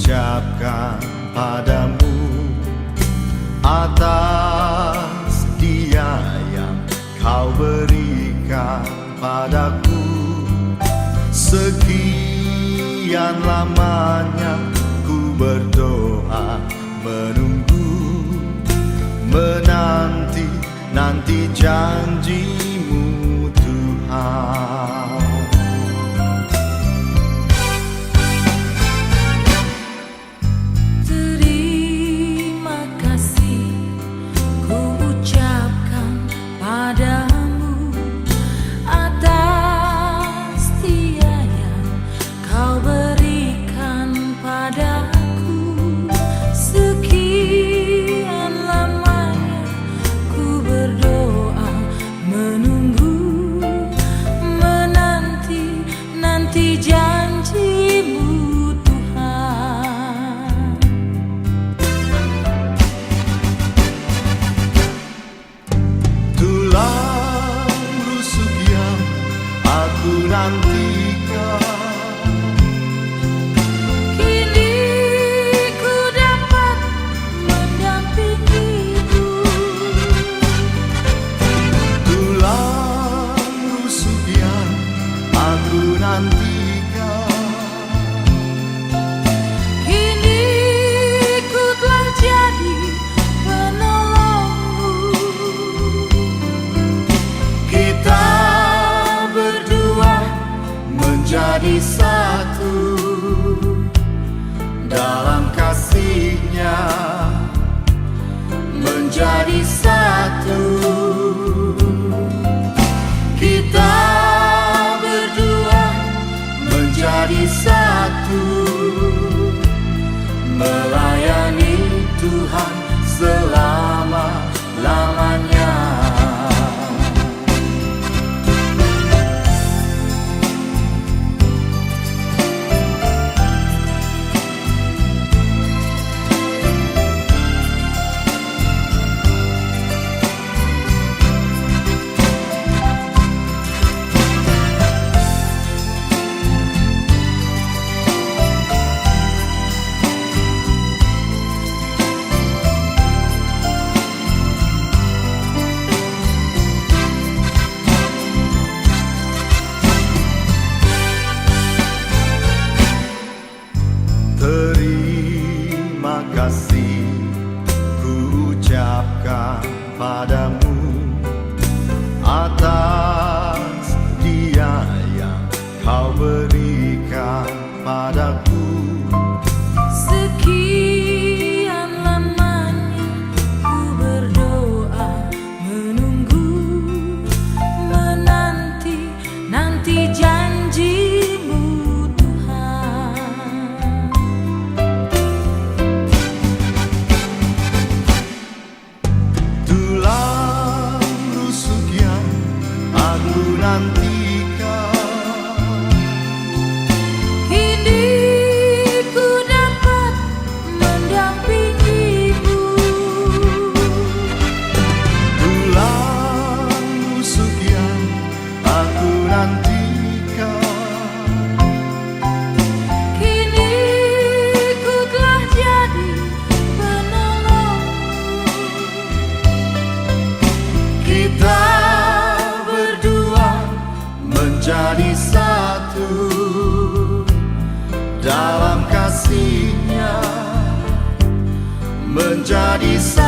ucapkan padamu atas dia yang kau berikan padaku. Sekian lamanya ku berdoa, menunggu, menanti janjimu Tuhan. Terima kasih ku ucapkan padamu atas dia yang kau berikan padaku. Sekian lamanya ku berdoa, menunggu, menanti janjimu Tuhan. Tulang rusuk yang aku nantikan, Kini ku dapat mendampingimu. tulang rusuk yang aku nantikan, Kini ku telah jadi penolongmu. kita berdua menjadi satu dalam kasih-Nya, menjadi satu. Kita berdua menjadi satu, melayani Tuhan selama-lamanya. Terima kasih ku ucapkan padamu atas dia yang kau berikan padaku. Sekian lamanya ku berdoa, menunggu, menanti janjimu Tuhan. Tulang rusuk yang aku nantikan, Kini ku dapat mendampingimu. tulang rusuk yang aku nantikan, Kini ku telah jadi penolongmu. kita berdua menjadi satu dalam kasih-Nya, menjadi satu.